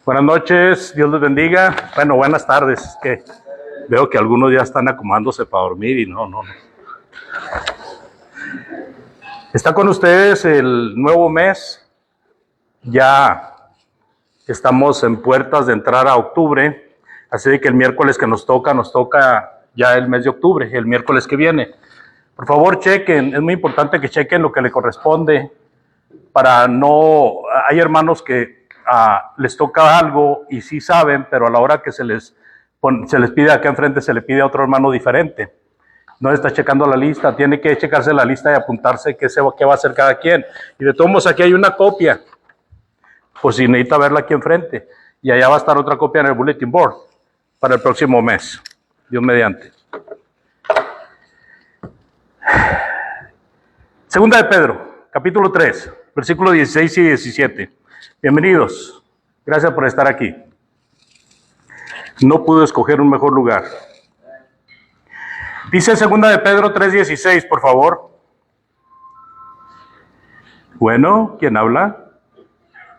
Buenas noches, Dios les bendiga. Bueno, buenas tardes. Es que veo que algunos ya están acomodándose para dormir y no. Está con ustedes el nuevo mes. Ya estamos en puertas de entrar a octubre. Así que el miércoles que nos toca ya el mes de octubre, el miércoles que viene. Por favor, chequen. Es muy importante que chequen lo que le corresponde para no... Hay hermanos que les toca algo y sí saben, pero a la hora que se les pide acá enfrente, se le pide a otro hermano diferente. No está checando la lista, tiene que checarse la lista y apuntarse qué va a hacer cada quien. Y de todos modos, aquí hay una copia, pues si necesita verla aquí enfrente. Y allá va a estar otra copia en el bulletin board para el próximo mes, Dios mediante. Segunda de Pedro, capítulo 3, versículos 16 y 17. Bienvenidos, gracias por estar aquí. No pude escoger un mejor lugar. Dice segunda de Pedro 3:16, por favor. Bueno, ¿quién habla?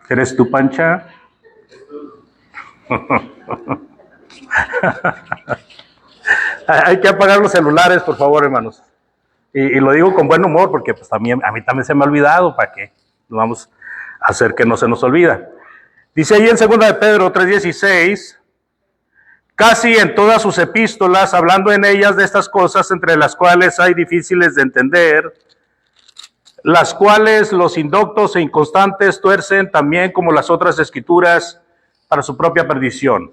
¿Eres tú, Pancha? Hay que apagar los celulares, por favor, hermanos. Y lo digo con buen humor, porque pues, a mí también se me ha olvidado, ¿para qué? Nos vamos a hacer que no se nos olvida. Dice ahí en segunda de Pedro 3:16, casi en todas sus epístolas, hablando en ellas de estas cosas, entre las cuales hay difíciles de entender, las cuales los indoctos e inconstantes tuercen también como las otras escrituras para su propia perdición.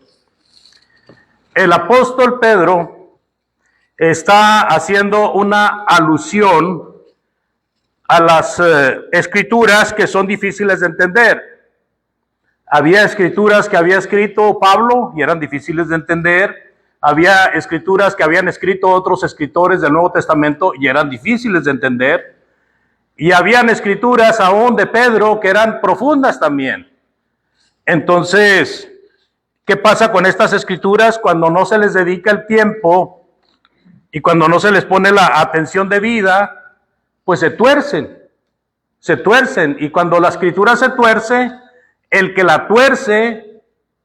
El apóstol Pedro está haciendo una alusión a las escrituras que son difíciles de entender. Había escrituras que había escrito Pablo y eran difíciles de entender. Había escrituras que habían escrito otros escritores del Nuevo Testamento y eran difíciles de entender. Y habían escrituras aún de Pedro que eran profundas también. Entonces, ¿qué pasa con estas escrituras cuando no se les dedica el tiempo y cuando no se les pone la atención debida? Pues se tuercen. Y cuando la escritura se tuerce, el que la tuerce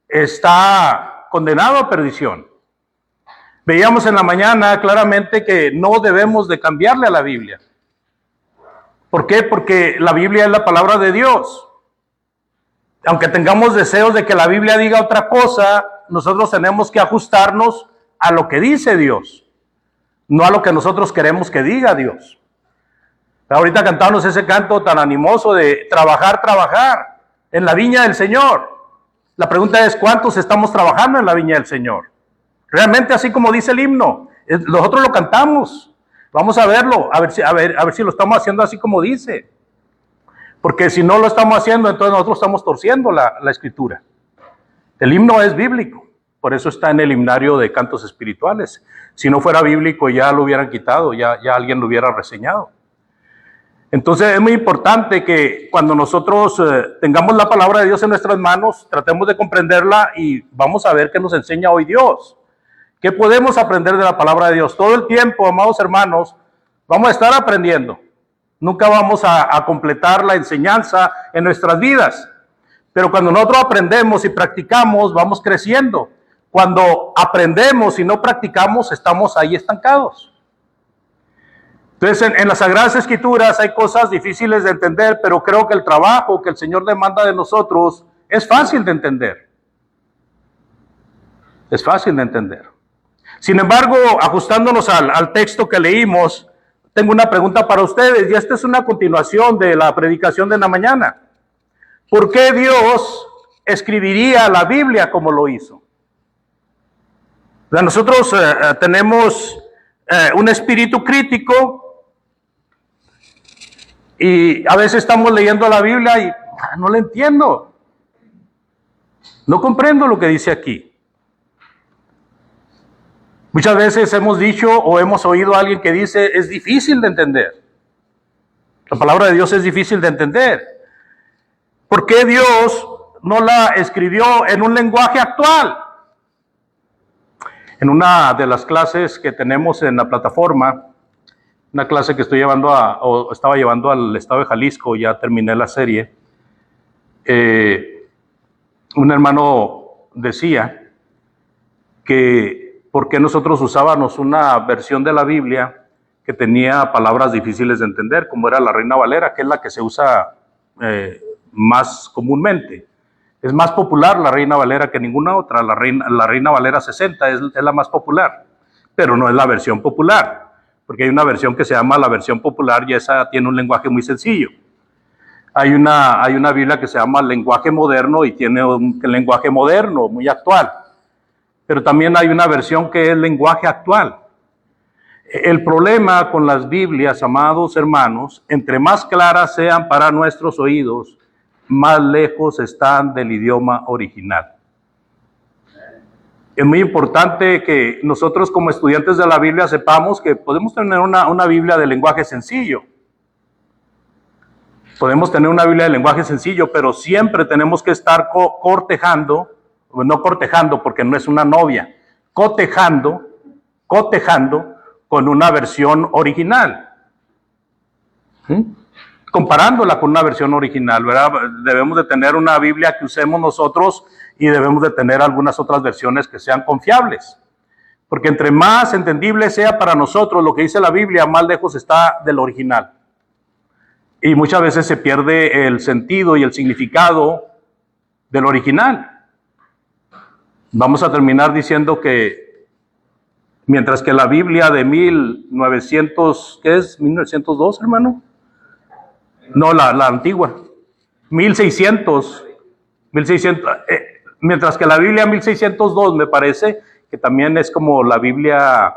está condenado a perdición. Veíamos en la mañana claramente que no debemos de cambiarle a la Biblia. ¿Por qué? Porque la Biblia es la palabra de Dios. Aunque tengamos deseos de que la Biblia diga otra cosa, nosotros tenemos que ajustarnos a lo que dice Dios, no a lo que nosotros queremos que diga Dios. Ahorita cantamos ese canto tan animoso de trabajar en la viña del Señor. La pregunta es, ¿cuántos estamos trabajando en la viña del Señor? Realmente así como dice el himno, nosotros lo cantamos. Vamos a verlo, a ver si lo estamos haciendo así como dice. Porque si no lo estamos haciendo, entonces nosotros estamos torciendo la escritura. El himno es bíblico, por eso está en el himnario de cantos espirituales. Si no fuera bíblico ya lo hubieran quitado, ya alguien lo hubiera reseñado. Entonces es muy importante que cuando nosotros tengamos la palabra de Dios en nuestras manos, tratemos de comprenderla y vamos a ver qué nos enseña hoy Dios. ¿Qué podemos aprender de la palabra de Dios? Todo el tiempo, amados hermanos, vamos a estar aprendiendo. Nunca vamos a completar la enseñanza en nuestras vidas. Pero cuando nosotros aprendemos y practicamos, vamos creciendo. Cuando aprendemos y no practicamos, estamos ahí estancados. Entonces, en las Sagradas Escrituras hay cosas difíciles de entender, pero creo que el trabajo que el Señor demanda de nosotros es fácil de entender. Es fácil de entender. Sin embargo, ajustándonos al texto que leímos, tengo una pregunta para ustedes, y esta es una continuación de la predicación de la mañana. ¿Por qué Dios escribiría la Biblia como lo hizo? Nosotros tenemos un espíritu crítico, y a veces estamos leyendo la Biblia y no la entiendo. No comprendo lo que dice aquí. Muchas veces hemos dicho o hemos oído a alguien que dice, es difícil de entender. La palabra de Dios es difícil de entender. ¿Por qué Dios no la escribió en un lenguaje actual? En una de las clases que tenemos en la plataforma, una clase que estaba llevando al estado de Jalisco, ya terminé la serie, un hermano decía que por qué nosotros usábamos una versión de la Biblia que tenía palabras difíciles de entender, como era la Reina Valera, que es la que se usa más comúnmente. Es más popular la Reina Valera que ninguna otra. La Reina Valera 60 es la más popular, pero no es la versión popular, porque hay una versión que se llama la versión popular y esa tiene un lenguaje muy sencillo. Hay una Biblia que se llama lenguaje moderno y tiene un lenguaje moderno, muy actual. Pero también hay una versión que es lenguaje actual. El problema con las Biblias, amados hermanos, entre más claras sean para nuestros oídos, más lejos están del idioma original. Es muy importante que nosotros como estudiantes de la Biblia sepamos que podemos tener una Biblia de lenguaje sencillo. Podemos tener una Biblia de lenguaje sencillo, pero siempre tenemos que estar cortejando, no cortejando porque no es una novia, cotejando con una versión original. Comparándola con una versión original, ¿verdad? Debemos de tener una Biblia que usemos nosotros y debemos de tener algunas otras versiones que sean confiables. Porque entre más entendible sea para nosotros lo que dice la Biblia, más lejos está del original. Y muchas veces se pierde el sentido y el significado del original. Vamos a terminar diciendo que mientras que la Biblia de 1900, ¿qué es? 1902, hermano. No, la antigua, 1600, mientras que la Biblia 1602 me parece que también es como la Biblia,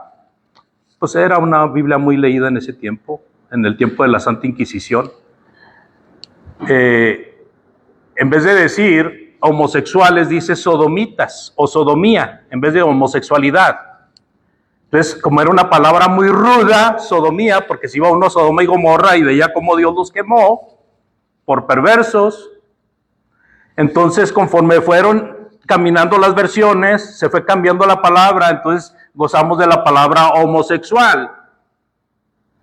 pues era una Biblia muy leída en ese tiempo, en el tiempo de la Santa Inquisición. En vez de decir homosexuales, dice sodomitas o sodomía, en vez de homosexualidad. Entonces, como era una palabra muy ruda, sodomía, porque si iba uno a Sodoma y Gomorra y veía cómo Dios los quemó por perversos, entonces conforme fueron caminando las versiones, se fue cambiando la palabra, entonces gozamos de la palabra homosexual.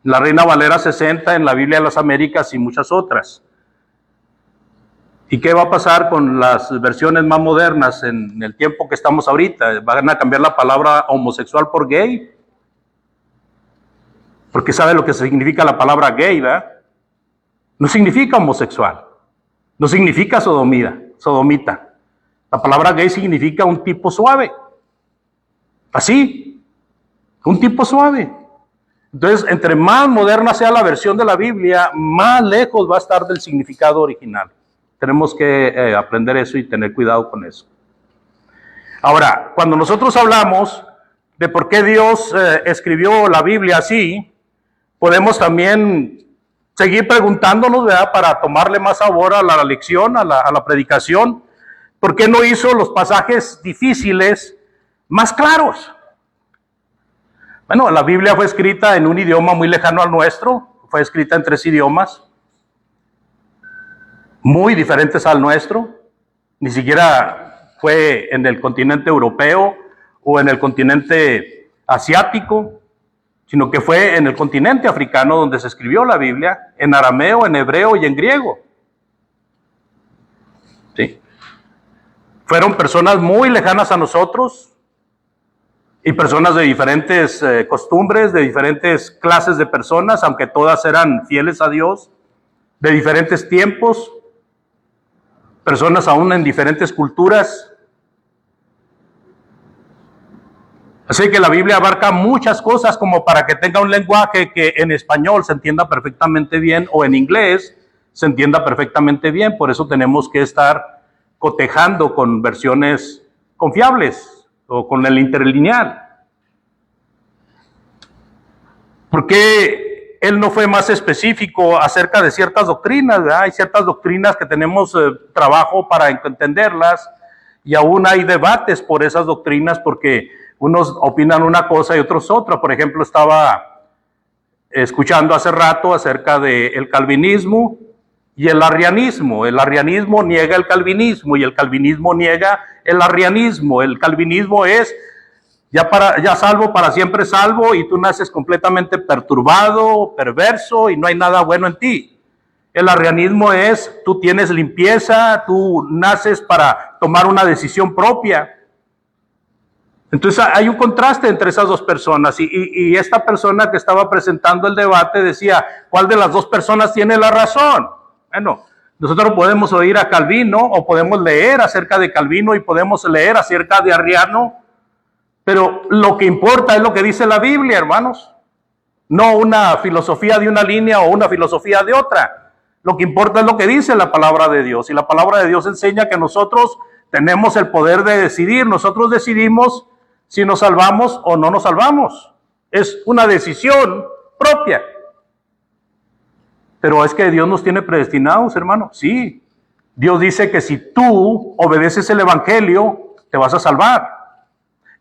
La Reina Valera 60 en la Biblia de las Américas y muchas otras. ¿Y qué va a pasar con las versiones más modernas en el tiempo que estamos ahorita? ¿Van a cambiar la palabra homosexual por gay? Porque sabe lo que significa la palabra gay, ¿verdad? No significa homosexual, no significa sodomita. La palabra gay significa un tipo suave. Así, un tipo suave. Entonces, entre más moderna sea la versión de la Biblia, más lejos va a estar del significado original. Tenemos que aprender eso y tener cuidado con eso. Ahora, cuando nosotros hablamos de por qué Dios escribió la Biblia así, podemos también seguir preguntándonos, ¿verdad? Para tomarle más sabor a la lección, a la predicación. ¿Por qué no hizo los pasajes difíciles más claros? Bueno, la Biblia fue escrita en un idioma muy lejano al nuestro, fue escrita en 3 idiomas. Muy diferentes al nuestro, ni siquiera fue en el continente europeo o en el continente asiático, sino que fue en el continente africano donde se escribió la Biblia, en arameo, en hebreo y en griego. ¿Sí? Fueron personas muy lejanas a nosotros y personas de diferentes costumbres, de diferentes clases de personas, aunque todas eran fieles a Dios, de diferentes tiempos, personas aún en diferentes culturas. Así que la Biblia abarca muchas cosas como para que tenga un lenguaje que en español se entienda perfectamente bien o en inglés se entienda perfectamente bien. Por eso tenemos que estar cotejando con versiones confiables o con el interlineal. ¿Por qué Él no fue más específico acerca de ciertas doctrinas? ¿Verdad? Hay ciertas doctrinas que tenemos trabajo para entenderlas y aún hay debates por esas doctrinas porque unos opinan una cosa y otros otra. Por ejemplo, estaba escuchando hace rato acerca del calvinismo y el arrianismo. El arrianismo niega el calvinismo y el calvinismo niega el arrianismo. El calvinismo es ya salvo, para siempre salvo, y tú naces completamente perturbado, perverso, y no hay nada bueno en ti. El arrianismo es, tú tienes limpieza, tú naces para tomar una decisión propia. Entonces hay un contraste entre esas dos personas, y esta persona que estaba presentando el debate decía, ¿cuál de las dos personas tiene la razón? Bueno, nosotros podemos oír a Calvino, o podemos leer acerca de Calvino, y podemos leer acerca de Arriano, pero lo que importa es lo que dice la Biblia, hermanos. No una filosofía de una línea o una filosofía de otra. Lo que importa es lo que dice la palabra de Dios. Y la palabra de Dios enseña que nosotros tenemos el poder de decidir. Nosotros decidimos si nos salvamos o no nos salvamos. Es una decisión propia. Pero es que Dios nos tiene predestinados, hermano. Sí. Dios dice que si tú obedeces el evangelio, te vas a salvar.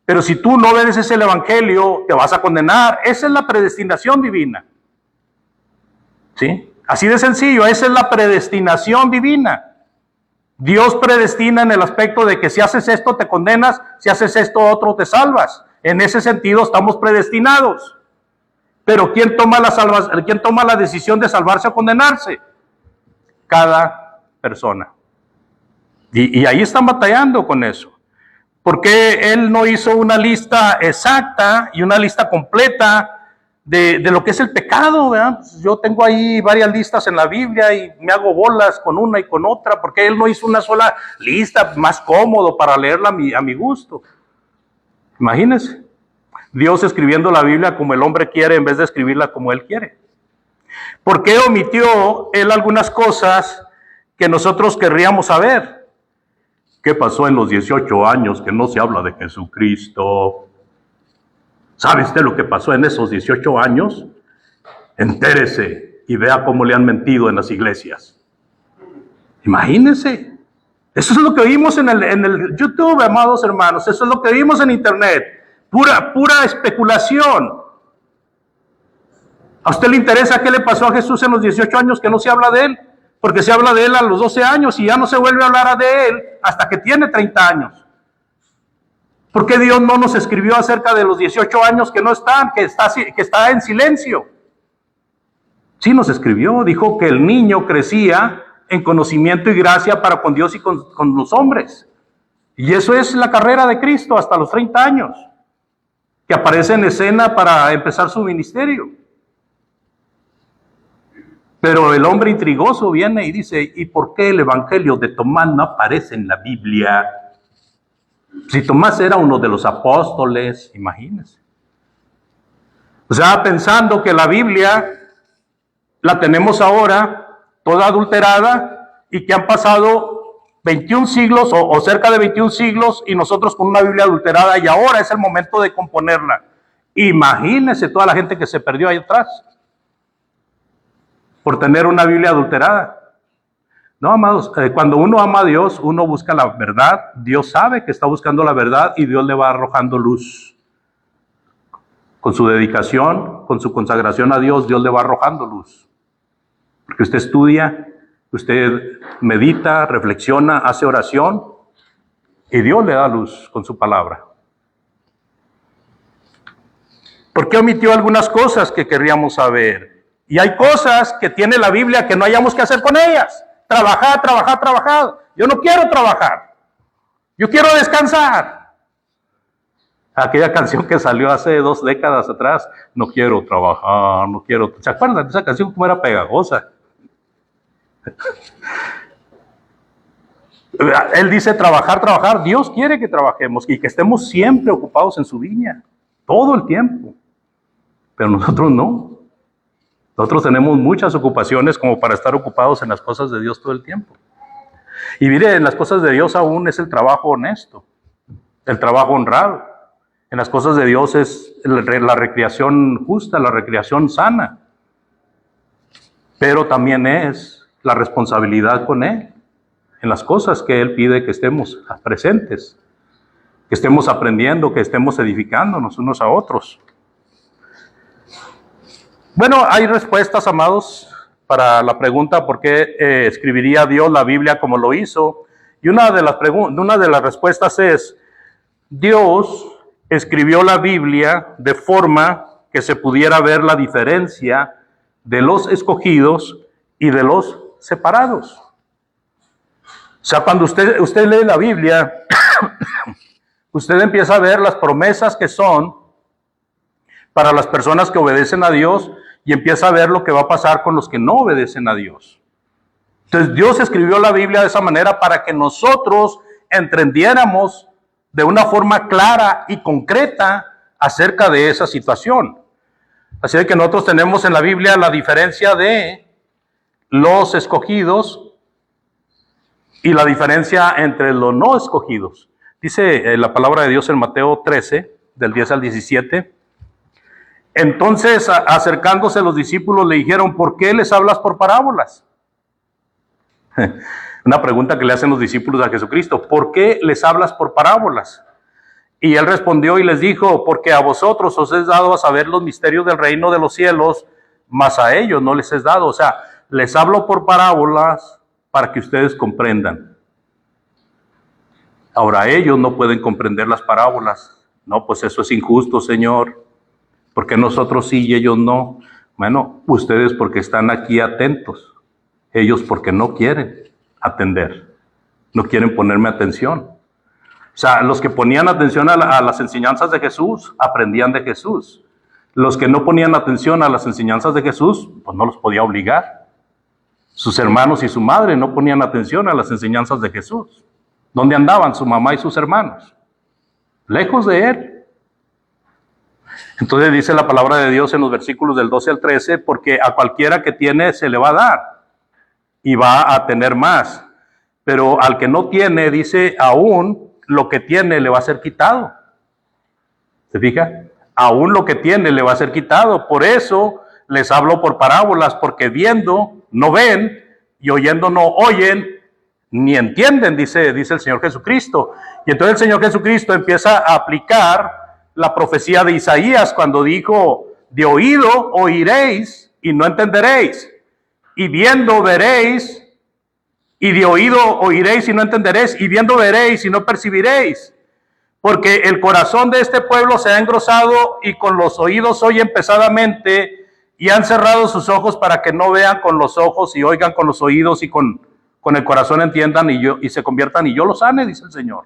Pero si tú no obedeces el evangelio, te vas a condenar. Esa es la predestinación divina. ¿Sí? Así de sencillo, esa es la predestinación divina. Dios predestina en el aspecto de que si haces esto te condenas, si haces esto otro te salvas. En ese sentido estamos predestinados. Pero ¿quién toma la decisión de salvarse o condenarse? Cada persona. Y ahí están batallando con eso. Porque Él no hizo una lista exacta y una lista completa de lo que es el pecado, ¿verdad? Yo tengo ahí varias listas en la Biblia y me hago bolas con una y con otra, porque Él no hizo una sola lista más cómodo para leerla a mi gusto. Imagínense, Dios escribiendo la Biblia como el hombre quiere en vez de escribirla como Él quiere. ¿Por qué omitió Él algunas cosas que nosotros querríamos saber? ¿Qué pasó en los 18 años que no se habla de Jesucristo? ¿Sabe usted lo que pasó en esos 18 años? Entérese y vea cómo le han mentido en las iglesias. Imagínense. Eso es lo que vimos en el YouTube, amados hermanos. Eso es lo que vimos en internet. Pura especulación. ¿A usted le interesa qué le pasó a Jesús en los 18 años que no se habla de Él? Porque se habla de Él a los 12 años y ya no se vuelve a hablar de Él hasta que tiene 30 años. ¿Por qué Dios no nos escribió acerca de los 18 años que no están, que está en silencio? Sí nos escribió, dijo que el niño crecía en conocimiento y gracia para con Dios y con los hombres. Y eso es la carrera de Cristo hasta los 30 años, que aparece en escena para empezar su ministerio. Pero el hombre intrigoso viene y dice, ¿y por qué el evangelio de Tomás no aparece en la Biblia? Si Tomás era uno de los apóstoles, imagínense. O sea, pensando que la Biblia la tenemos ahora toda adulterada y que han pasado 21 siglos o cerca de 21 siglos y nosotros con una Biblia adulterada y ahora es el momento de componerla. Imagínense toda la gente que se perdió ahí atrás por tener una Biblia adulterada. No, amados, cuando uno ama a Dios, uno busca la verdad. Dios sabe que está buscando la verdad y Dios le va arrojando luz. Con su dedicación, con su consagración a Dios, Dios le va arrojando luz. Porque usted estudia, usted medita, reflexiona, hace oración y Dios le da luz con su palabra. ¿Por qué omitió algunas cosas que querríamos saber? Y hay cosas que tiene la Biblia que no hayamos que hacer con ellas. Trabajar. Yo no quiero trabajar. Yo quiero descansar. Aquella canción que salió hace 2 décadas atrás, no quiero trabajar, no quiero... ¿Se acuerdan de esa canción cómo era pegajosa? Él dice trabajar. Dios quiere que trabajemos y que estemos siempre ocupados en su viña, todo el tiempo. Pero nosotros no. Nosotros tenemos muchas ocupaciones como para estar ocupados en las cosas de Dios todo el tiempo. Y mire, en las cosas de Dios aún es el trabajo honesto, el trabajo honrado. En las cosas de Dios es la recreación justa, la recreación sana. Pero también es la responsabilidad con Él, en las cosas que Él pide que estemos presentes, que estemos aprendiendo, que estemos edificándonos unos a otros. Bueno, hay respuestas, amados, para la pregunta ¿por qué escribiría Dios la Biblia como lo hizo? Y una de las respuestas es, Dios escribió la Biblia de forma que se pudiera ver la diferencia de los escogidos y de los separados. O sea, cuando usted lee la Biblia, usted empieza a ver las promesas que son para las personas que obedecen a Dios y empieza a ver lo que va a pasar con los que no obedecen a Dios. Entonces Dios escribió la Biblia de esa manera para que nosotros entendiéramos de una forma clara y concreta acerca de esa situación. Así que nosotros tenemos en la Biblia la diferencia de los escogidos y la diferencia entre los no escogidos. Dice la palabra de Dios en Mateo 13, del 10 al 17. Entonces, acercándose los discípulos, le dijeron: ¿por qué les hablas por parábolas? Una pregunta que le hacen los discípulos a Jesucristo: ¿por qué les hablas por parábolas? Y él respondió y les dijo: porque a vosotros os es dado a saber los misterios del reino de los cielos, mas a ellos no les es dado. O sea, les hablo por parábolas para que ustedes comprendan. Ahora, ellos no pueden comprender las parábolas. No, pues eso es injusto, Señor. Porque nosotros sí y ellos no. Bueno, ustedes porque están aquí atentos. Ellos porque no quieren atender. No quieren ponerme atención. O sea, los que ponían atención a las enseñanzas de Jesús, aprendían de Jesús. Los que no ponían atención a las enseñanzas de Jesús, pues no los podía obligar. Sus hermanos y su madre no ponían atención a las enseñanzas de Jesús. ¿Dónde andaban su mamá y sus hermanos? Lejos de él. Entonces dice la palabra de Dios en los versículos del 12 al 13, porque a cualquiera que tiene se le va a dar y va a tener más. Pero al que no tiene, dice, aún lo que tiene le va a ser quitado. ¿Se fija? Aún lo que tiene le va a ser quitado. Por eso les hablo por parábolas, porque viendo no ven y oyendo no oyen, ni entienden, dice el Señor Jesucristo. Y entonces el Señor Jesucristo empieza a aplicar la profecía de Isaías cuando dijo: de oído oiréis y no entenderéis, y viendo veréis, y de oído oiréis y no entenderéis, y viendo veréis y no percibiréis, porque el corazón de este pueblo se ha engrosado y con los oídos oyen pesadamente, y han cerrado sus ojos para que no vean con los ojos y oigan con los oídos y con el corazón entiendan y se conviertan y yo los sane, dice el Señor.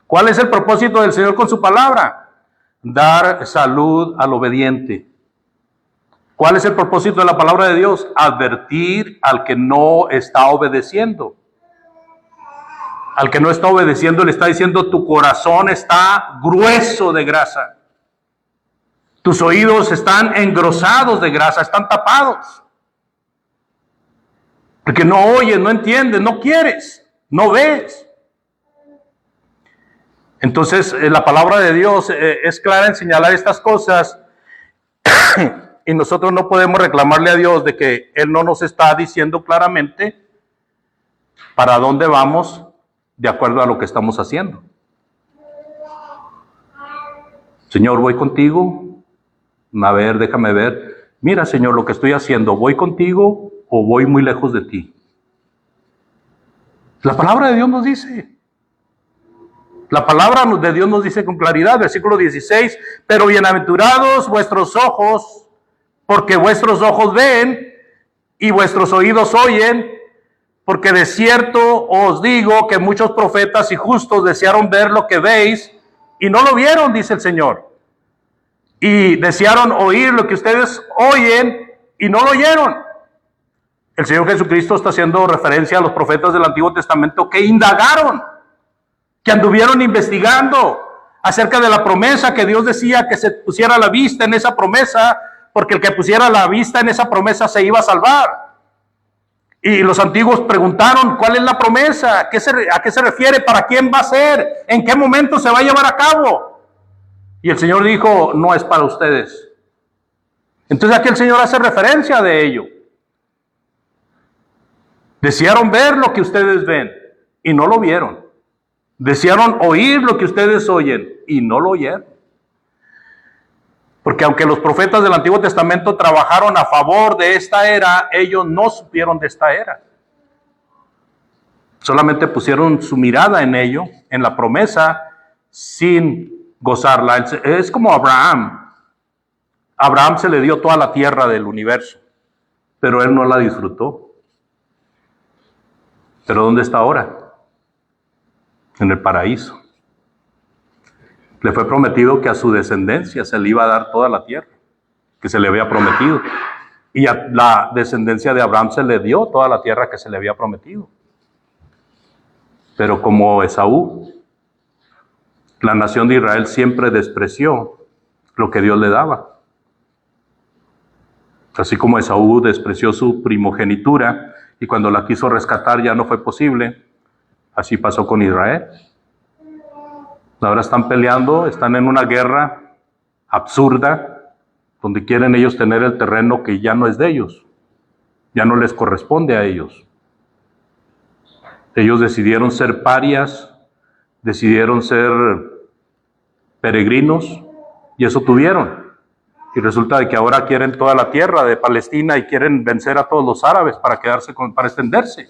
¿Cuál es el propósito del Señor con su palabra? Dar salud al obediente. ¿Cuál es el propósito de la palabra de Dios? Advertir al que no está obedeciendo. Al que no está obedeciendo le está diciendo: tu corazón está grueso de grasa. Tus oídos están engrosados de grasa, están tapados. Porque no oyes, no entiendes, no quieres, no ves. Entonces, la palabra de Dios es clara en señalar estas cosas y nosotros no podemos reclamarle a Dios de que Él no nos está diciendo claramente para dónde vamos de acuerdo a lo que estamos haciendo. Señor, voy contigo. A ver, déjame ver. Mira, Señor, lo que estoy haciendo, ¿voy contigo o voy muy lejos de ti? La palabra de Dios nos dice. La palabra de Dios nos dice con claridad, versículo 16, pero bienaventurados vuestros ojos, porque vuestros ojos ven y vuestros oídos oyen, porque de cierto os digo que muchos profetas y justos desearon ver lo que veis y no lo vieron, dice el Señor. Y desearon oír lo que ustedes oyen y no lo oyeron. El Señor Jesucristo está haciendo referencia a los profetas del Antiguo Testamento que indagaron, que anduvieron investigando acerca de la promesa que Dios decía que se pusiera la vista en esa promesa, porque el que pusiera la vista en esa promesa se iba a salvar. Y los antiguos preguntaron: ¿cuál es la promesa? ¿A qué se refiere? ¿Para quién va a ser? ¿En qué momento se va a llevar a cabo? Y el Señor dijo: no es para ustedes. Entonces aquí el Señor hace referencia de ello. Desearon ver lo que ustedes ven y no lo vieron. Desearon oír lo que ustedes oyen y no lo oyeron. Porque aunque los profetas del Antiguo Testamento trabajaron a favor de esta era, ellos no supieron de esta era. Solamente pusieron su mirada en ello, en la promesa, sin gozarla. Es como Abraham. Abraham se le dio toda la tierra del universo, pero él no la disfrutó. ¿Pero dónde está ahora? En el paraíso. Le fue prometido que a su descendencia se le iba a dar toda la tierra que se le había prometido. Y a la descendencia de Abraham se le dio toda la tierra que se le había prometido. Pero como Esaú, la nación de Israel siempre despreció lo que Dios le daba. Así como Esaú despreció su primogenitura y cuando la quiso rescatar ya no fue posible, así pasó con Israel. Ahora están peleando, están en una guerra absurda, donde quieren ellos tener el terreno que ya no es de ellos, ya no les corresponde a ellos. Ellos decidieron ser parias, decidieron ser peregrinos, y eso tuvieron. Y resulta de que ahora quieren toda la tierra de Palestina y quieren vencer a todos los árabes para para extenderse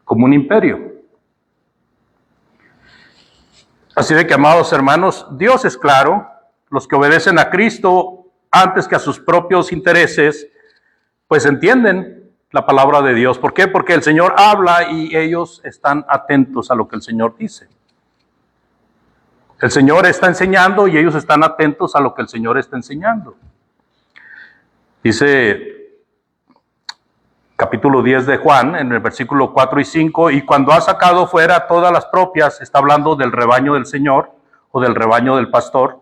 como un imperio. Así de que, amados hermanos, Dios es claro. Los que obedecen a Cristo antes que a sus propios intereses, pues entienden la palabra de Dios. ¿Por qué? Porque el Señor habla y ellos están atentos a lo que el Señor dice. El Señor está enseñando y ellos están atentos a lo que el Señor está enseñando. Dice capítulo 10 de Juan, en el versículo 4 y 5, y cuando ha sacado fuera todas las propias, está hablando del rebaño del Señor o del rebaño del pastor.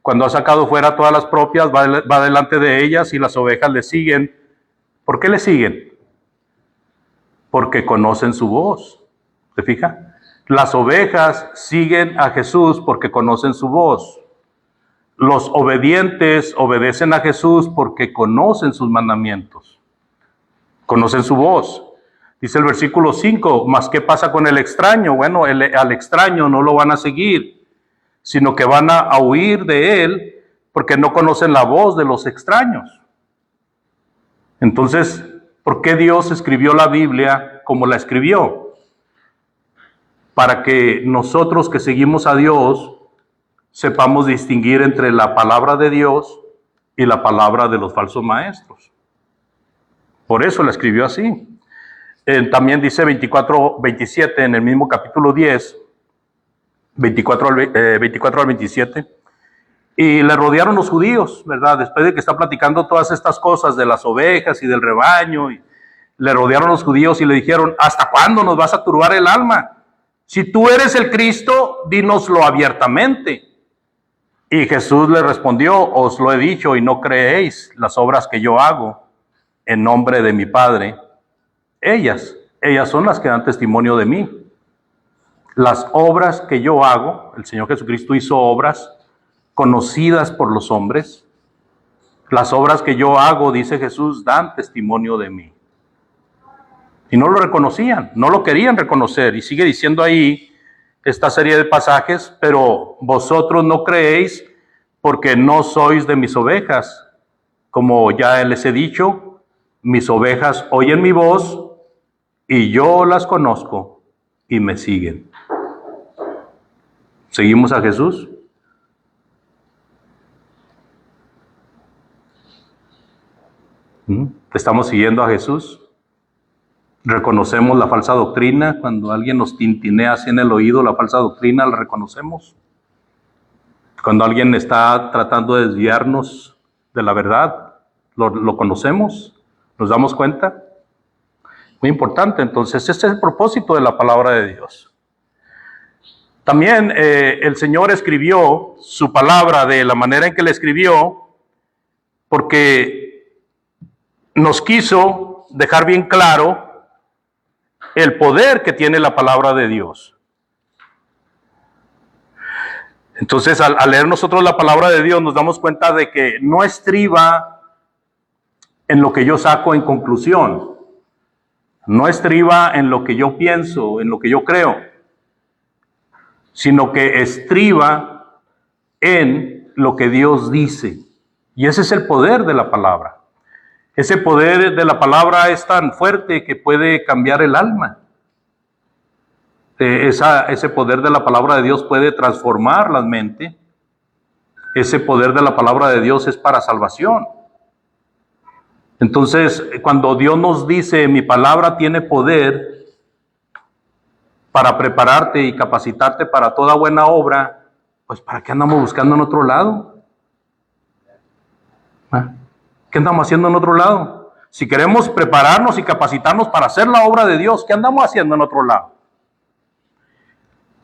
Cuando ha sacado fuera todas las propias, va delante de ellas y las ovejas le siguen. ¿Por qué le siguen? Porque conocen su voz. ¿Se fija? Las ovejas siguen a Jesús porque conocen su voz. Los obedientes obedecen a Jesús porque conocen sus mandamientos. Conocen su voz. Dice el versículo 5, ¿mas qué pasa con el extraño? Bueno, al extraño no lo van a seguir, sino que van a huir de él porque no conocen la voz de los extraños. Entonces, ¿por qué Dios escribió la Biblia como la escribió? Para que nosotros que seguimos a Dios sepamos distinguir entre la palabra de Dios y la palabra de los falsos maestros. Por eso la escribió así. También dice 27 en el mismo capítulo 10, 24 al 27. Y le rodearon los judíos, ¿verdad? Después de que está platicando todas estas cosas de las ovejas y del rebaño, y le rodearon los judíos y le dijeron, ¿hasta cuándo nos vas a turbar el alma? Si tú eres el Cristo, dínoslo abiertamente. Y Jesús le respondió, os lo he dicho y no creéis las obras que yo hago en nombre de mi Padre. Ellas son las que dan testimonio de mí. Las obras que yo hago, el Señor Jesucristo hizo obras conocidas por los hombres. Las obras que yo hago, dice Jesús, dan testimonio de mí. Y no lo reconocían, no lo querían reconocer. Y sigue diciendo ahí esta serie de pasajes, pero vosotros no creéis porque no sois de mis ovejas. Como ya les he dicho, mis ovejas oyen mi voz y yo las conozco y me siguen. ¿Seguimos a Jesús? ¿Estamos siguiendo a Jesús? ¿Reconocemos la falsa doctrina? Cuando alguien nos tintinea así en el oído la falsa doctrina, ¿la reconocemos? Cuando alguien está tratando de desviarnos de la verdad, ¿lo conocemos? ¿Nos damos cuenta? Muy importante. Entonces, este es el propósito de la palabra de Dios. También el Señor escribió su palabra de la manera en que la escribió, porque nos quiso dejar bien claro el poder que tiene la palabra de Dios. Entonces, al leer nosotros la palabra de Dios, nos damos cuenta de que no estriba en lo que yo saco en conclusión. No estriba en lo que yo pienso, en lo que yo creo, sino que estriba en lo que Dios dice. Y ese es el poder de la palabra. Ese poder de la palabra es tan fuerte que puede cambiar el alma. Ese poder de la palabra de Dios puede transformar la mente. Ese poder de la palabra de Dios es para salvación. Entonces, cuando Dios nos dice, mi palabra tiene poder para prepararte y capacitarte para toda buena obra, pues ¿para qué andamos buscando en otro lado? ¿Qué andamos haciendo en otro lado? Si queremos prepararnos y capacitarnos para hacer la obra de Dios, ¿qué andamos haciendo en otro lado?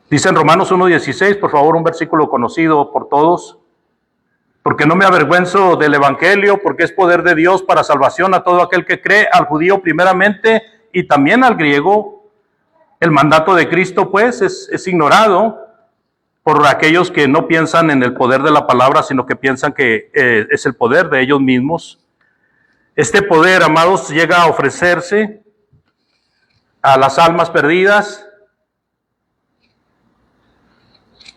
Dice en Romanos 1:16, por favor, un versículo conocido por todos. Porque no me avergüenzo del evangelio, porque es poder de Dios para salvación a todo aquel que cree, al judío primeramente y también al griego. El mandato de Cristo, pues, es ignorado por aquellos que no piensan en el poder de la palabra, sino que piensan que es el poder de ellos mismos. Este poder, amados, llega a ofrecerse a las almas perdidas.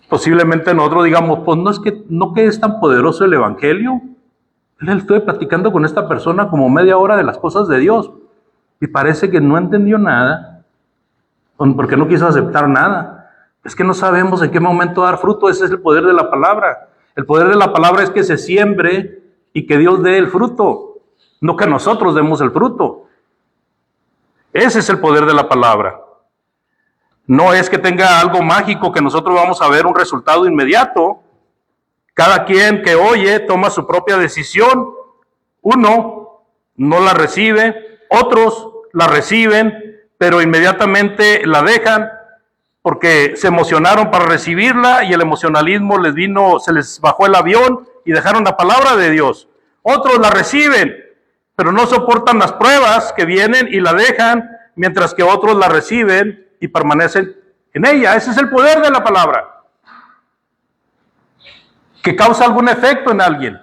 Posiblemente nosotros digamos, pues no que es tan poderoso el evangelio. Estoy platicando con esta persona como media hora de las cosas de Dios y parece que no entendió nada, porque no quiso aceptar nada. Es que no sabemos en qué momento dar fruto. Ese es el poder de la palabra. El poder de la palabra es que se siembre y que Dios dé el fruto, no que nosotros demos el fruto. Ese es el poder de la palabra. No es que tenga algo mágico que nosotros vamos a ver un resultado inmediato. Cada quien que oye toma su propia decisión. Uno no la recibe, otros la reciben, pero inmediatamente la dejan porque se emocionaron para recibirla y el emocionalismo les vino, se les bajó el avión y dejaron la palabra de Dios. Otros la reciben, pero no soportan las pruebas que vienen y la dejan, mientras que otros la reciben y permanecen en ella. Ese es el poder de la palabra, que causa algún efecto en alguien.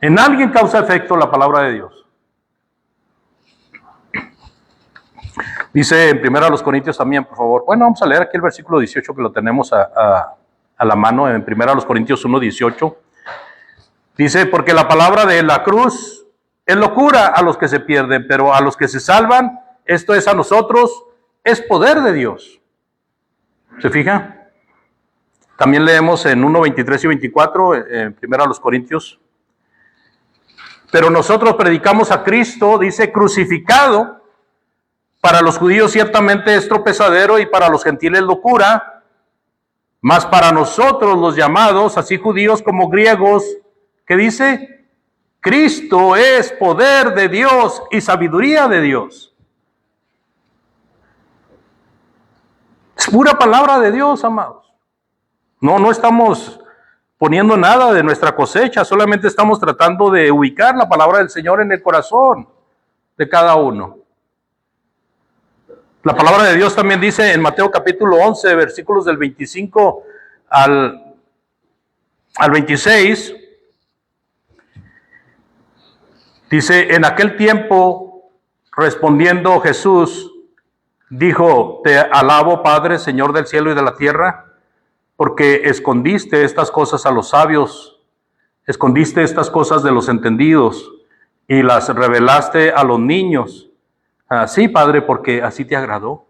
En alguien causa efecto la palabra de Dios. Dice en 1 Corintios también, por favor. Bueno, vamos a leer aquí el versículo 18 que lo tenemos a la mano en 1 Corintios 1:18. Dice, porque la palabra de la cruz es locura a los que se pierden, pero a los que se salvan, esto es a nosotros, es poder de Dios. ¿Se fija? También leemos en 1:23 y 24, en 1 Corintios. Pero nosotros predicamos a Cristo, dice, crucificado. Para los judíos ciertamente es tropezadero y para los gentiles locura, mas para nosotros los llamados, así judíos como griegos, ¿qué dice? Cristo es poder de Dios y sabiduría de Dios. Es pura palabra de Dios, amados. No estamos poniendo nada de nuestra cosecha, solamente estamos tratando de ubicar la palabra del Señor en el corazón de cada uno. La palabra de Dios también dice en Mateo capítulo 11, versículos del 25 al 26, dice, en aquel tiempo, respondiendo Jesús, dijo, te alabo, Padre, Señor del cielo y de la tierra, porque escondiste estas cosas a los sabios, escondiste estas cosas de los entendidos y las revelaste a los niños. Sí, Padre, porque así te agradó.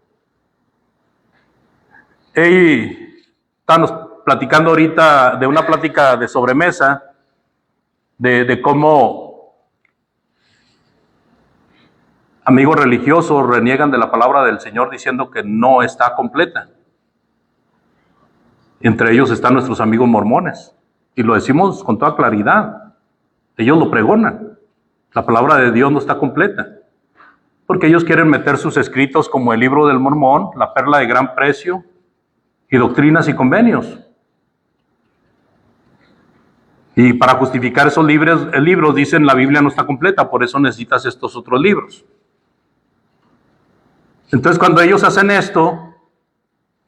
Estamos platicando ahorita de una plática de sobremesa, de cómo amigos religiosos reniegan de la palabra del Señor diciendo que no está completa. Entre ellos están nuestros amigos mormones. Y lo decimos con toda claridad. Ellos lo pregonan. La palabra de Dios no está completa. Porque ellos quieren meter sus escritos como el libro del Mormón, la perla de gran precio, y doctrinas y convenios. Y para justificar esos libros dicen la Biblia no está completa, por eso necesitas estos otros libros. Entonces cuando ellos hacen esto,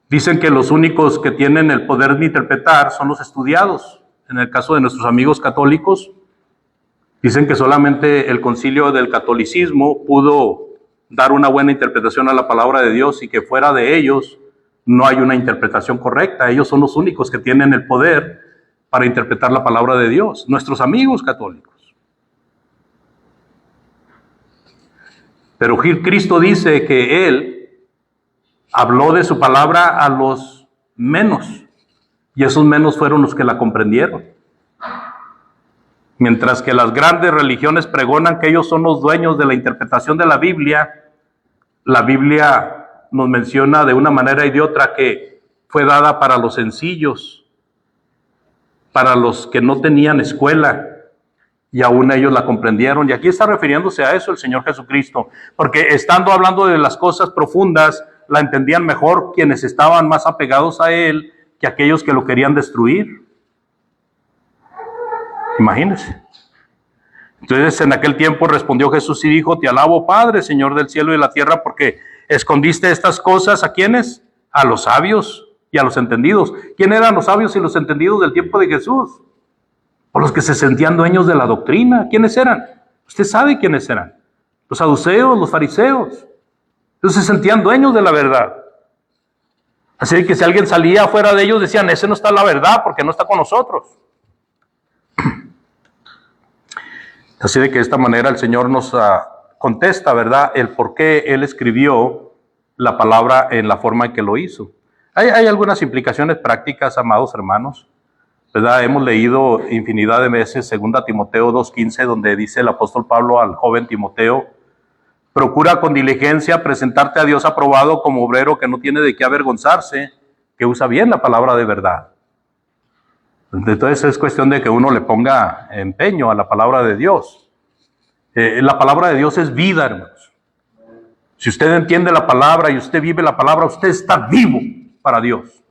dicen que los únicos que tienen el poder de interpretar son los estudiados. En el caso de nuestros amigos católicos, dicen que solamente el concilio del catolicismo pudo dar una buena interpretación a la palabra de Dios y que fuera de ellos no hay una interpretación correcta. Ellos son los únicos que tienen el poder para interpretar la palabra de Dios, nuestros amigos católicos. Pero Cristo dice que Él habló de su palabra a los menos, y esos menos fueron los que la comprendieron. Mientras que las grandes religiones pregonan que ellos son los dueños de la interpretación de la Biblia nos menciona de una manera y de otra que fue dada para los sencillos, para los que no tenían escuela, y aún ellos la comprendieron. Y aquí está refiriéndose a eso el Señor Jesucristo, porque estando hablando de las cosas profundas, la entendían mejor quienes estaban más apegados a Él que aquellos que lo querían destruir. Imagínense. Entonces en aquel tiempo respondió Jesús y dijo: Te alabo, Padre, Señor del cielo y de la tierra, porque escondiste estas cosas ¿a quiénes? A los sabios y a los entendidos. ¿Quién eran los sabios y los entendidos del tiempo de Jesús? O los que se sentían dueños de la doctrina. ¿Quiénes eran? Usted sabe quiénes eran. Los saduceos, los fariseos. Ellos se sentían dueños de la verdad. Así que si alguien salía fuera de ellos, decían: ese no está en la verdad porque no está con nosotros. Así de que de esta manera el Señor nos contesta, ¿verdad?, el por qué Él escribió la palabra en la forma en que lo hizo. Hay algunas implicaciones prácticas, amados hermanos, ¿verdad? Hemos leído infinidad de veces 2 Timoteo 2:15, donde dice el apóstol Pablo al joven Timoteo: procura con diligencia presentarte a Dios aprobado como obrero que no tiene de qué avergonzarse, que usa bien la palabra de verdad. Entonces es cuestión de que uno le ponga empeño a la palabra de Dios. La palabra de Dios es vida, hermanos. Si usted entiende la palabra y usted vive la palabra, usted está vivo para Dios.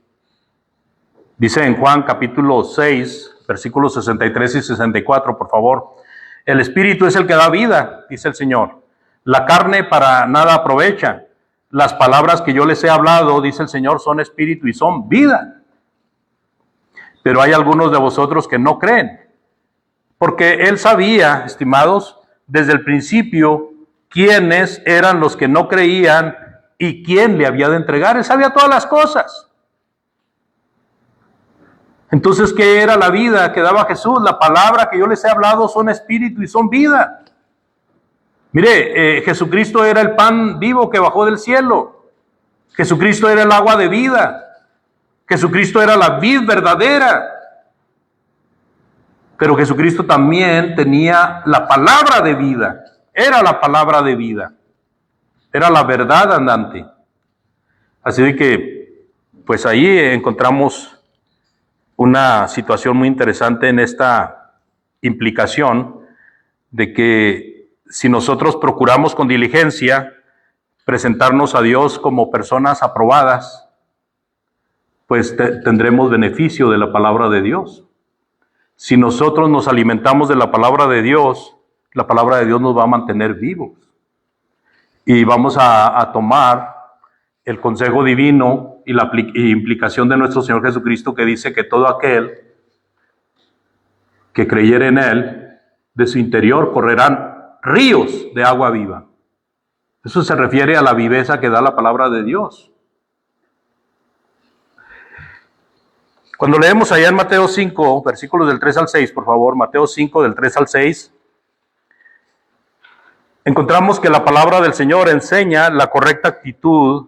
Dice en Juan capítulo 6, versículos 63 y 64, por favor: el Espíritu es el que da vida, dice el Señor. La carne para nada aprovecha. Las palabras que yo les he hablado, dice el Señor, son espíritu y son vida. Pero hay algunos de vosotros que no creen, porque Él sabía, estimados, desde el principio quiénes eran los que no creían y quién le había de entregar. Él sabía todas las cosas. Entonces, ¿qué era la vida que daba Jesús? La palabra que yo les he hablado son espíritu y son vida. Mire, Jesucristo era el pan vivo que bajó del cielo. Jesucristo era el agua de vida. Jesucristo era la vid verdadera. Pero Jesucristo también tenía la palabra de vida. Era la palabra de vida. Era la verdad andante. Así de que, pues ahí encontramos una situación muy interesante en esta implicación de que si nosotros procuramos con diligencia presentarnos a Dios como personas aprobadas, pues tendremos beneficio de la palabra de Dios. Si nosotros nos alimentamos de la palabra de Dios nos va a mantener vivos. Y vamos a tomar el consejo divino y la implicación de nuestro Señor Jesucristo, que dice que todo aquel que creyere en Él, de su interior correrán ríos de agua viva. Eso se refiere a la viveza que da la palabra de Dios. Cuando leemos allá en Mateo 5, versículos del 3 al 6, por favor, Mateo 5, del 3 al 6, encontramos que la palabra del Señor enseña la correcta actitud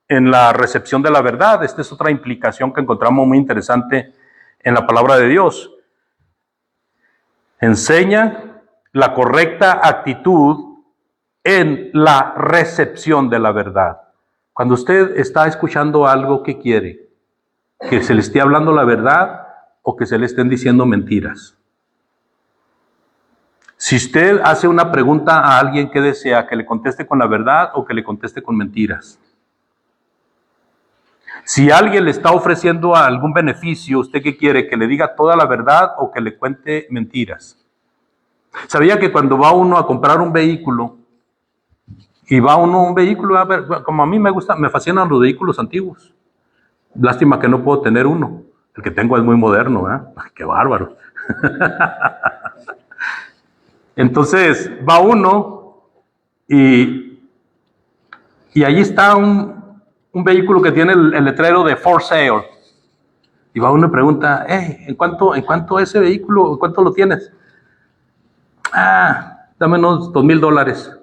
en la recepción de la verdad. Esta es otra implicación que encontramos muy interesante en la palabra de Dios. Enseña la correcta actitud en la recepción de la verdad. Cuando usted está escuchando algo, ¿qué quiere? ¿Que se le esté hablando la verdad o que se le estén diciendo mentiras? Si usted hace una pregunta a alguien, ¿qué desea? ¿Que le conteste con la verdad o que le conteste con mentiras? Si alguien le está ofreciendo algún beneficio, ¿usted qué quiere? ¿Que le diga toda la verdad o que le cuente mentiras? ¿Sabía que cuando va uno a comprar un vehículo, y va uno a un vehículo, a ver, como a mí me fascinan los vehículos antiguos? Lástima que no puedo tener uno. El que tengo es muy moderno, ¿eh? ¡Qué bárbaro! Entonces va uno y allí está un vehículo que tiene el letrero de for sale. Y va uno y pregunta: ¿en cuánto ese vehículo? ¿En cuánto lo tienes? Dame unos $2,000.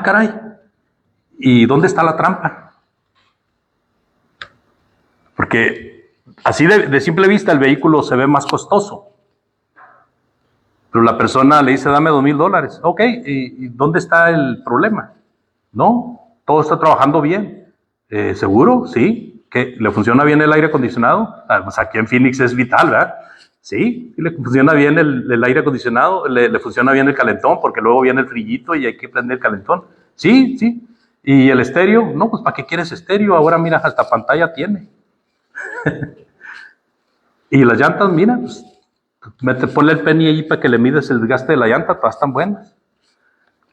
Caray. ¿Y dónde está la trampa? Porque así de simple vista el vehículo se ve más costoso. Pero la persona le dice, dame $2,000. Ok, ¿y dónde está el problema? No, todo está trabajando bien. ¿Seguro? Sí. ¿Qué? ¿Le funciona bien el aire acondicionado? Pues aquí en Phoenix es vital, ¿verdad? Sí, le funciona bien el aire acondicionado, le funciona bien el calentón, porque luego viene el frillito y hay que prender el calentón. Sí, sí. ¿Y el estéreo? No, pues ¿para qué quieres estéreo? Ahora mira, hasta pantalla tiene. Y las llantas, mira, pues ponle el penny ahí para que le mides el desgaste de la llanta, todas están buenas.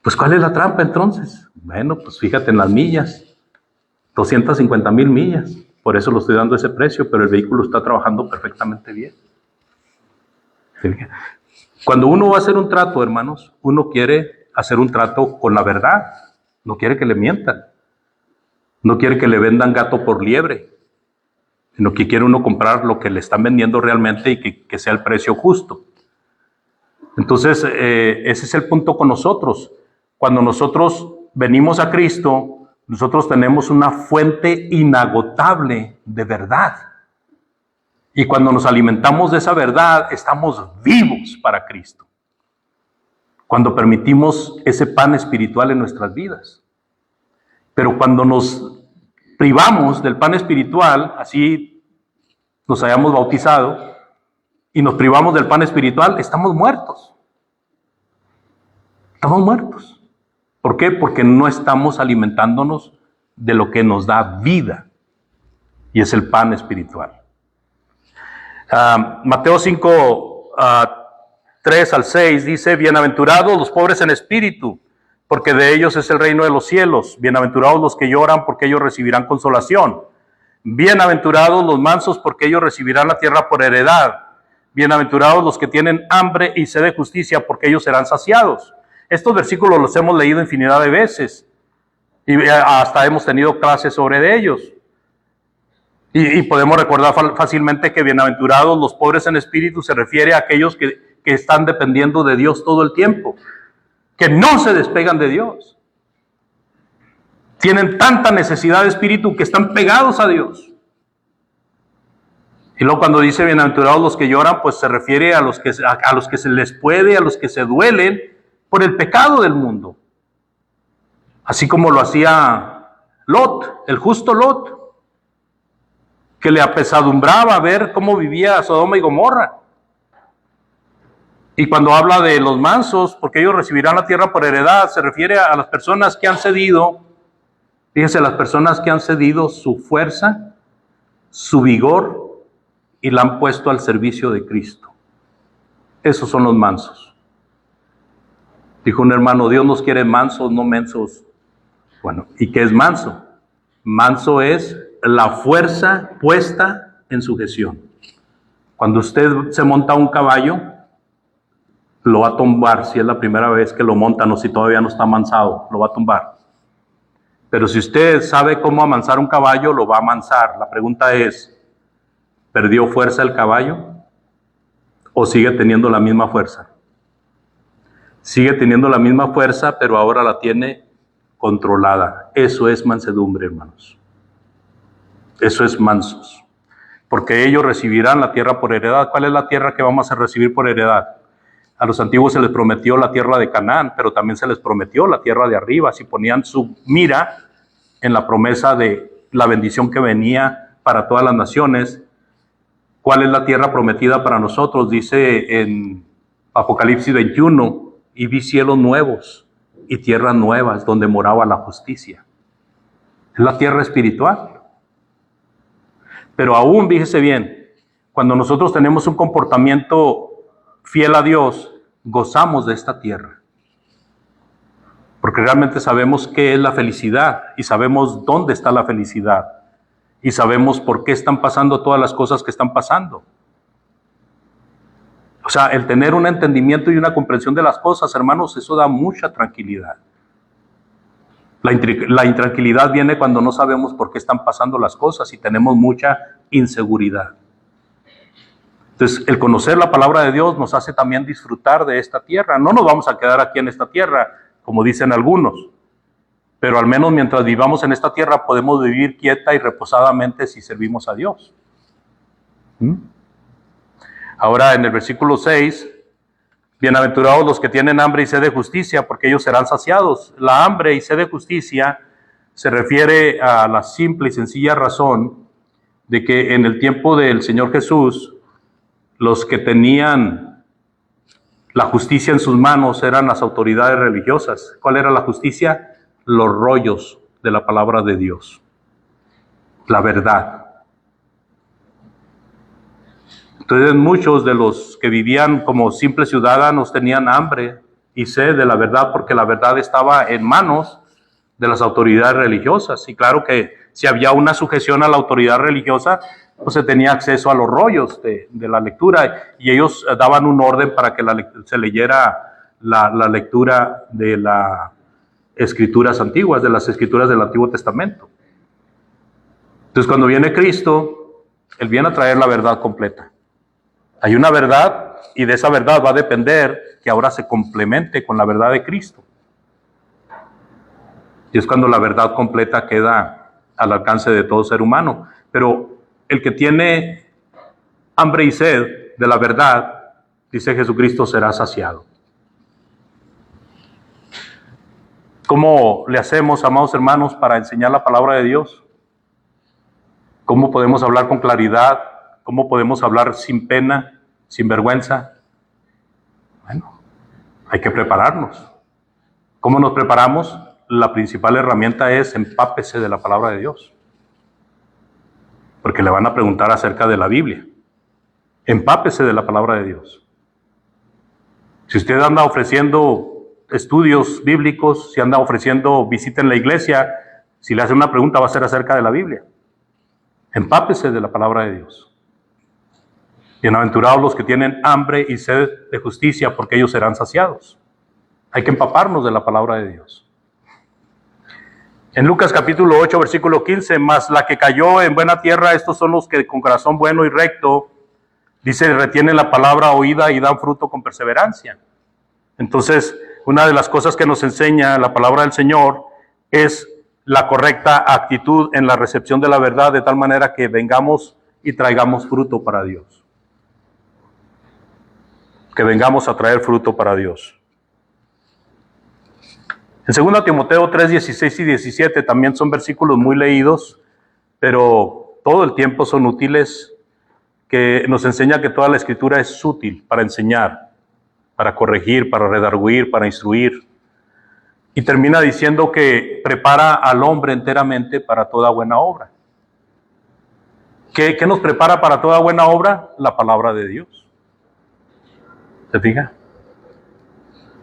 Pues ¿cuál es la trampa entonces? Bueno, pues fíjate en las millas, 250,000 millas, por eso lo estoy dando ese precio, pero el vehículo está trabajando perfectamente bien. Cuando uno va a hacer un trato, hermanos, uno quiere hacer un trato con la verdad, no quiere que le mientan, no quiere que le vendan gato por liebre, sino que quiere uno comprar lo que le están vendiendo realmente y que sea el precio justo. Entonces, ese es el punto con nosotros. Cuando nosotros venimos a Cristo, nosotros tenemos una fuente inagotable de verdad. Y cuando nos alimentamos de esa verdad, estamos vivos para Cristo. Cuando permitimos ese pan espiritual en nuestras vidas. Pero cuando nos privamos del pan espiritual, así nos hayamos bautizado, y nos privamos del pan espiritual, estamos muertos. Estamos muertos. ¿Por qué? Porque no estamos alimentándonos de lo que nos da vida, y es el pan espiritual. Mateo 5, 3 al 6 dice, bienaventurados los pobres en espíritu, porque de ellos es el reino de los cielos. Bienaventurados los que lloran, porque ellos recibirán consolación. Bienaventurados los mansos, porque ellos recibirán la tierra por heredad. Bienaventurados los que tienen hambre y sed de justicia, porque ellos serán saciados. Estos versículos los hemos leído infinidad de veces y hasta hemos tenido clases sobre ellos. Y podemos recordar fácilmente que bienaventurados los pobres en espíritu se refiere a aquellos que están dependiendo de Dios todo el tiempo, que no se despegan de Dios. Tienen tanta necesidad de espíritu que están pegados a Dios. Y luego cuando dice bienaventurados los que lloran, pues se refiere a los que se les puede, a los que se duelen por el pecado del mundo. Así como lo hacía Lot, el justo Lot, que le apesadumbraba ver cómo vivía Sodoma y Gomorra. Y cuando habla de los mansos, porque ellos recibirán la tierra por heredad, se refiere a las personas que han cedido, fíjense, las personas que han cedido su fuerza, su vigor, y la han puesto al servicio de Cristo. Esos son los mansos. Dijo un hermano, Dios nos quiere mansos, no mensos. Bueno, ¿y qué es manso? Manso es la fuerza puesta en sujeción. Cuando usted se monta a un caballo, lo va a tumbar si es la primera vez que lo montan o si todavía no está amansado, lo va a tumbar. Pero si usted sabe cómo amansar un caballo, lo va a amansar. La pregunta es, ¿perdió fuerza el caballo o sigue teniendo la misma fuerza? Sigue teniendo la misma fuerza, pero ahora la tiene controlada. Eso es mansedumbre, hermanos. Eso es mansos. Porque ellos recibirán la tierra por heredad. ¿Cuál es la tierra que vamos a recibir por heredad? A los antiguos se les prometió la tierra de Canaán, pero también se les prometió la tierra de arriba. Si ponían su mira en la promesa de la bendición que venía para todas las naciones, ¿cuál es la tierra prometida para nosotros? Dice en Apocalipsis 21, y vi cielos nuevos y tierras nuevas donde moraba la justicia. Es la tierra espiritual. Pero aún, fíjese bien, cuando nosotros tenemos un comportamiento fiel a Dios, gozamos de esta tierra. Porque realmente sabemos qué es la felicidad y sabemos dónde está la felicidad y sabemos por qué están pasando todas las cosas que están pasando. O sea, el tener un entendimiento y una comprensión de las cosas, hermanos, eso da mucha tranquilidad. La intranquilidad viene cuando no sabemos por qué están pasando las cosas y tenemos mucha inseguridad. Entonces, el conocer la palabra de Dios nos hace también disfrutar de esta tierra. No nos vamos a quedar aquí en esta tierra, como dicen algunos, pero al menos mientras vivamos en esta tierra podemos vivir quieta y reposadamente si servimos a Dios. ¿Mm? Ahora en el versículo 6, bienaventurados los que tienen hambre y sed de justicia, porque ellos serán saciados. La hambre y sed de justicia se refiere a la simple y sencilla razón de que en el tiempo del Señor Jesús, los que tenían la justicia en sus manos eran las autoridades religiosas. ¿Cuál era la justicia? Los rollos de la palabra de Dios, la verdad. Entonces muchos de los que vivían como simples ciudadanos tenían hambre y sed de la verdad, porque la verdad estaba en manos de las autoridades religiosas. Y claro que si había una sujeción a la autoridad religiosa, pues se tenía acceso a los rollos de la lectura, y ellos daban un orden para que se leyera la lectura de las escrituras antiguas, de las escrituras del Antiguo Testamento. Entonces cuando viene Cristo, Él viene a traer la verdad completa. Hay una verdad, y de esa verdad va a depender que ahora se complemente con la verdad de Cristo. Y es cuando la verdad completa queda al alcance de todo ser humano. Pero el que tiene hambre y sed de la verdad, dice Jesucristo, será saciado. ¿Cómo le hacemos, amados hermanos, para enseñar la palabra de Dios? ¿Cómo podemos hablar con claridad? ¿Cómo podemos hablar sin pena, sin vergüenza? Bueno, hay que prepararnos. ¿Cómo nos preparamos? La principal herramienta es empápese de la palabra de Dios. Porque le van a preguntar acerca de la Biblia. Empápese de la palabra de Dios. Si usted anda ofreciendo estudios bíblicos, si anda ofreciendo visita en la iglesia, si le hacen una pregunta va a ser acerca de la Biblia. Empápese de la palabra de Dios. Bienaventurados los que tienen hambre y sed de justicia, porque ellos serán saciados. Hay que empaparnos de la palabra de Dios. En Lucas capítulo 8, versículo 15, mas la que cayó en buena tierra, estos son los que con corazón bueno y recto, dice, retienen la palabra oída y dan fruto con perseverancia. Entonces, una de las cosas que nos enseña la palabra del Señor es la correcta actitud en la recepción de la verdad, de tal manera que vengamos y traigamos fruto para Dios. Que vengamos a traer fruto para Dios. En 2 Timoteo 3, 16 y 17 también son versículos muy leídos, pero todo el tiempo son útiles, que nos enseña que toda la Escritura es útil para enseñar, para corregir, para redarguir, para instruir. Y termina diciendo que prepara al hombre enteramente para toda buena obra. ¿Qué nos prepara para toda buena obra? La palabra de Dios. ¿Se fija?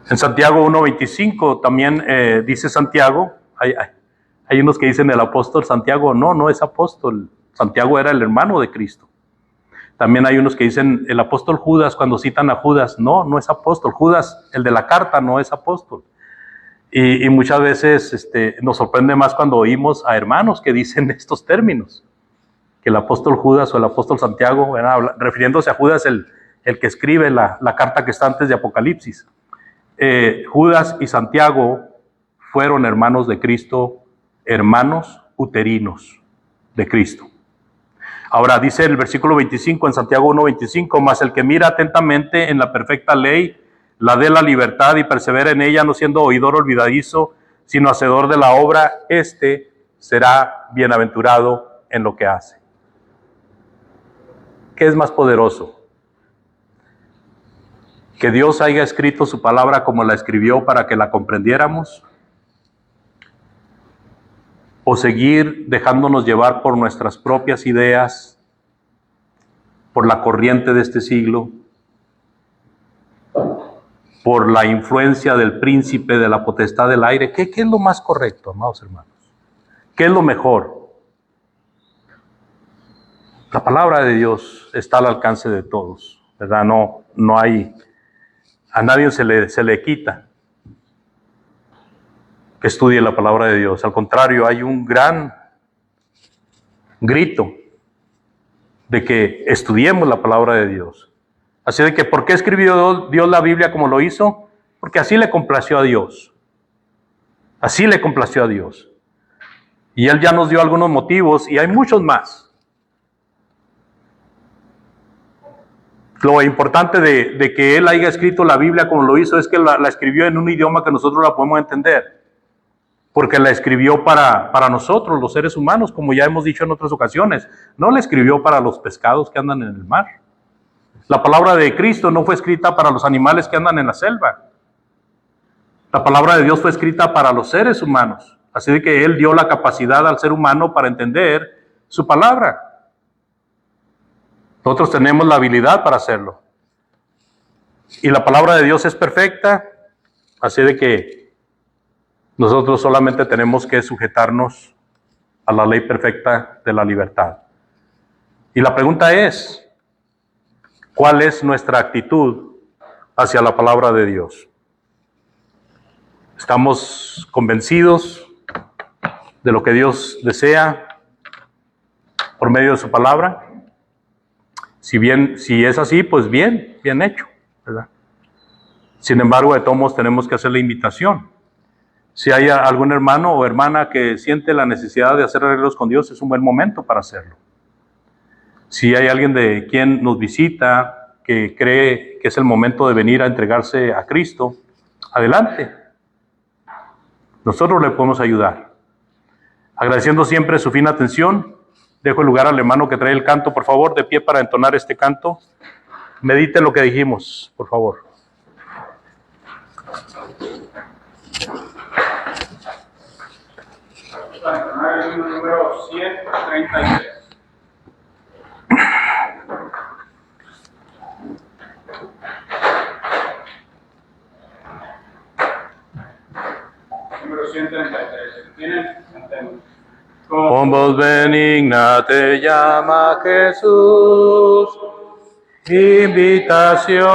En Santiago 1:25 también dice Santiago, hay unos que dicen el apóstol Santiago, no es apóstol, Santiago era el hermano de Cristo. También hay unos que dicen el apóstol Judas, cuando citan a Judas, no es apóstol, Judas, el de la carta, no es apóstol. Y muchas veces nos sorprende más cuando oímos a hermanos que dicen estos términos, que el apóstol Judas o el apóstol Santiago, refiriéndose a Judas, el que escribe la carta que está antes de Apocalipsis. Judas y Santiago fueron hermanos de Cristo, hermanos uterinos de Cristo. Ahora dice el versículo 25 en Santiago 1:25, mas el que mira atentamente en la perfecta ley, la de la libertad, y persevera en ella, no siendo oidor olvidadizo, sino hacedor de la obra, este será bienaventurado en lo que hace. ¿Qué es más poderoso? ¿Que Dios haya escrito su palabra como la escribió para que la comprendiéramos? ¿O seguir dejándonos llevar por nuestras propias ideas, por la corriente de este siglo, por la influencia del príncipe de la potestad del aire? ¿Qué es lo más correcto, amados hermanos? ¿Qué es lo mejor? La palabra de Dios está al alcance de todos, ¿verdad? No hay, a nadie se le quita que estudie la palabra de Dios. Al contrario, hay un gran grito de que estudiemos la palabra de Dios. Así de que, ¿por qué escribió Dios la Biblia como lo hizo? Porque así le complació a Dios. Así le complació a Dios. Y Él ya nos dio algunos motivos, y hay muchos más. Lo importante de que él haya escrito la Biblia como lo hizo es que la escribió en un idioma que nosotros la podemos entender. Porque la escribió para nosotros, los seres humanos, como ya hemos dicho en otras ocasiones. No la escribió para los pescados que andan en el mar. La palabra de Cristo no fue escrita para los animales que andan en la selva. La palabra de Dios fue escrita para los seres humanos. Así de que Él dio la capacidad al ser humano para entender su palabra. Nosotros tenemos la habilidad para hacerlo. Y la palabra de Dios es perfecta, así de que nosotros solamente tenemos que sujetarnos a la ley perfecta de la libertad. Y la pregunta es, ¿cuál es nuestra actitud hacia la palabra de Dios? ¿Estamos convencidos de lo que Dios desea por medio de su palabra? Si es así, pues bien hecho, ¿verdad? Sin embargo, de todos modos tenemos que hacer la invitación. Si hay algún hermano o hermana que siente la necesidad de hacer arreglos con Dios, es un buen momento para hacerlo. Si hay alguien de quien nos visita, que cree que es el momento de venir a entregarse a Cristo, adelante. Nosotros le podemos ayudar. Agradeciendo siempre su fina atención, dejo el lugar al hermano que trae el canto, por favor, de pie para entonar este canto. Medite lo que dijimos, por favor. El número 133. Número 133. ¿Tienen? Con voz benigna te llama Jesús, invitación.